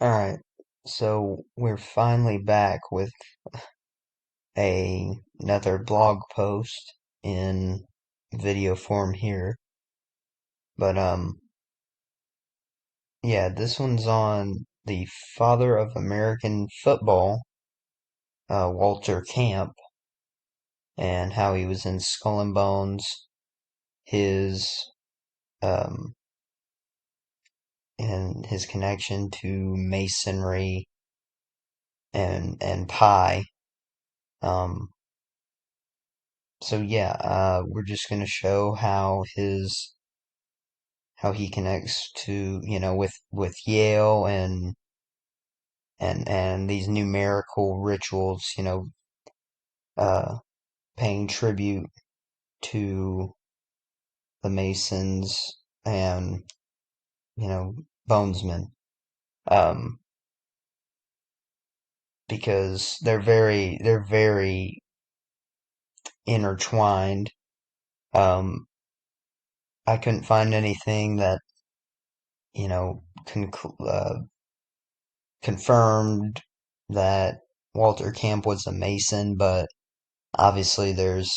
Alright, so we're finally back with another blog post in video form here. But yeah, this one's on the father of American football, Walter Camp, and how he was in Skull and Bones, his um and his connection to Masonry and Pi. Um so yeah, we're just gonna show how he connects to with Yale and these numerical rituals, uh paying tribute to the Masons and you know Bonesmen, um because they're very intertwined. I couldn't find anything that confirmed that Walter Camp was a Mason, but obviously there's,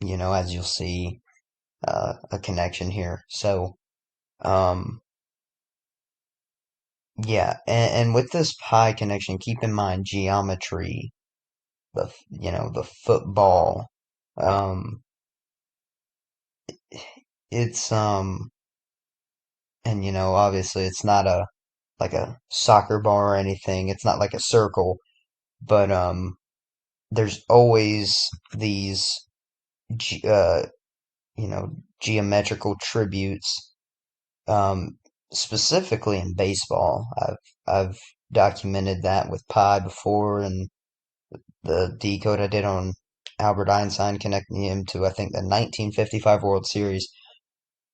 as you'll see, a connection here. So, um, yeah, and with this pi connection, keep in mind geometry, the football. Um, it's and obviously it's not a like a soccer ball or anything. It's not like a circle, but there's always these ge- uh, geometrical tributes, specifically in baseball. I've documented that with pi before, and the decode I did on Albert Einstein connecting him to I think the 1955 World Series.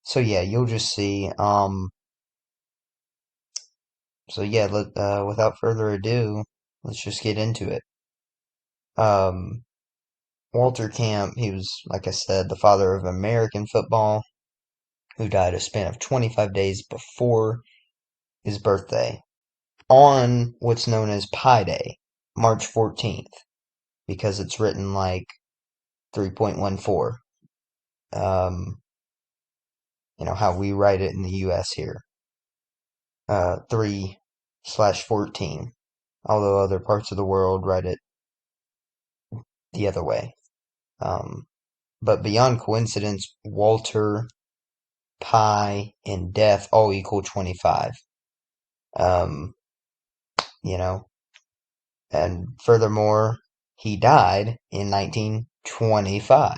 So yeah, you'll just see. So yeah, without further ado, let's just get into it. Um, Walter Camp, he was, like I said, the father of American football, who died a span of 25 days before his birthday on what's known as Pi Day, March 14th, because it's written like 3.14. How we write it in the US here. 3/14, although other parts of the world write it the other way. Um, but beyond coincidence, Walter, pi, and death all equal 25. Um, you know, and furthermore, he died in 1925,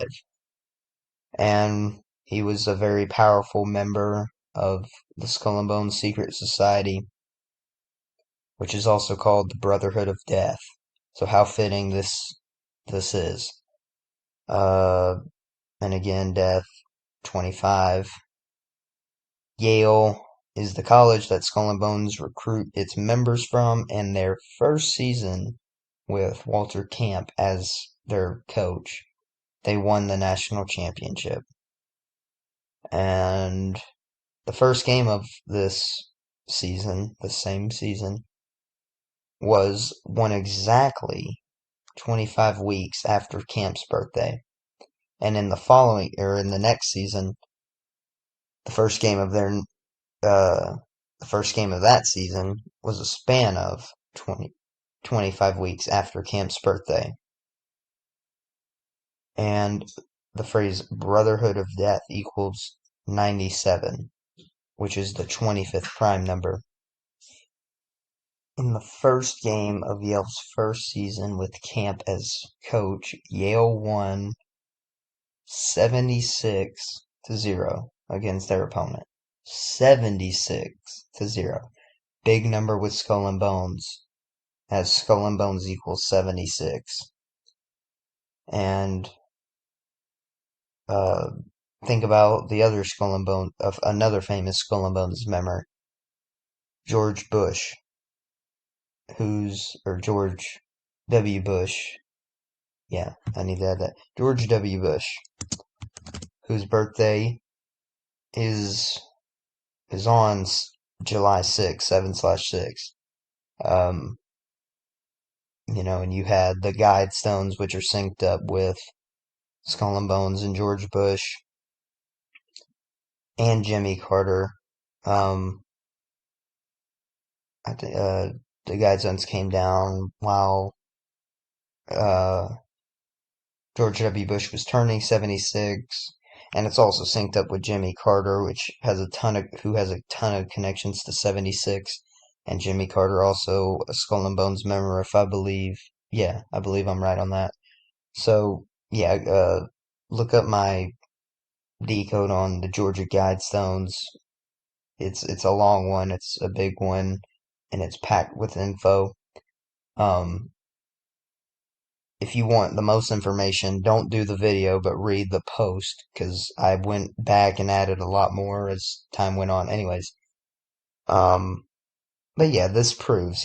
and he was a very powerful member of the Skull and Bones Secret Society, which is also called the Brotherhood of Death. So how fitting this is. Uh, and again, death 25. Yale is the college that Skull and Bones recruit its members from, and their first season with Walter Camp as their coach, they won the national championship. And the first game of this season, the same season, was won exactly 25 weeks after Camp's birthday. And in the next season, the first game of their, uh, the first game of that season was a span of 25 weeks after Camp's birthday. And the phrase Brotherhood of Death equals 97, which is the 25th prime number. In the first game of Yale's first season with Camp as coach, Yale won 76-0 against their opponent. 76-0. Big number with Skull and Bones, as Skull and Bones equals 76. And uh, think about the other Skull and Bone of another famous Skull and Bones member, George Bush, or George W. Bush. Yeah, I need to add that. George W. Bush, whose birthday is on July 6th, 7/6. Um, and you had the Guidestones, which are synced up with Skull and Bones and George Bush and Jimmy Carter. Um, I think the Guidestones came down while uh, George W. Bush was turning 76, and it's also synced up with Jimmy Carter, which has who has a ton of connections to 76, and Jimmy Carter also a Skull and Bones member, if I believe. Yeah, I believe I'm right on that. So yeah, look up my decode on the Georgia Guidestones. It's a long one, it's a big one, and it's packed with info. Um, if you want the most information, don't do the video, but read the post, because I went back and added a lot more as time went on. Anyways, um, but yeah, this proves,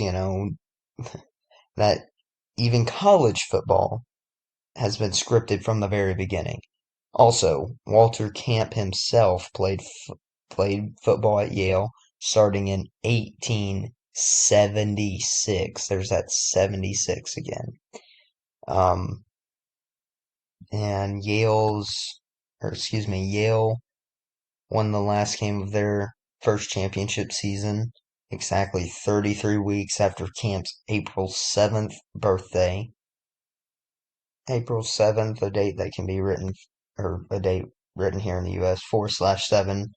that even college football has been scripted from the very beginning. Also, Walter Camp himself played football at Yale starting in 1876. There's that 76 again. Um, and Yale won the last game of their first championship season exactly 33 weeks after Camp's April 7th birthday. April 7th, a date that can be written, or a date written here in the US, 4/7,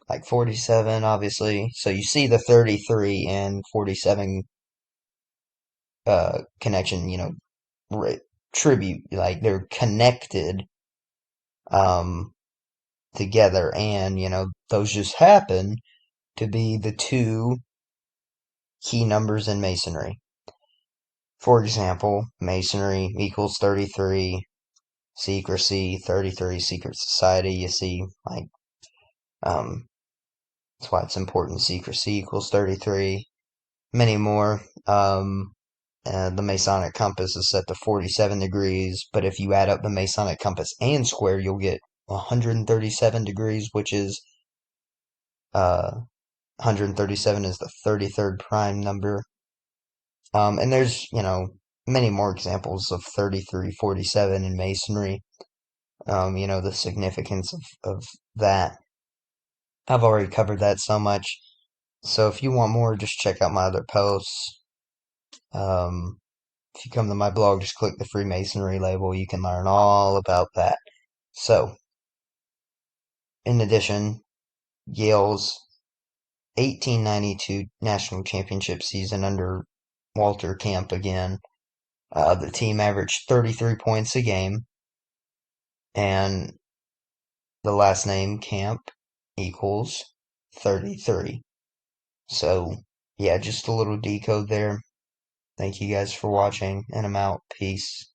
like 47, obviously. So you see the 33 and 47 connection, tribute, like they're connected um, together, and those just happen to be the two key numbers in Masonry. For example, Masonry equals 33, secrecy, 33, secret society. You see, like, um, that's why it's important. Secrecy equals 33. Many more. The Masonic compass is set to 47 degrees, but if you add up the Masonic compass and square, you'll get 137 degrees, which is 137 is the 33rd prime number. And there's, many more examples of 3347 in Masonry. The significance of that. I've already covered that so much. So if you want more, just check out my other posts. Um, if you come to my blog, just click the Freemasonry label. You can learn all about that. So, in addition, Yale's 1892 national championship season under Walter Camp again, the team averaged 33 points a game, and the last name Camp equals 33. So, yeah, just a little decode there. Thank you guys for watching, and I'm out. Peace.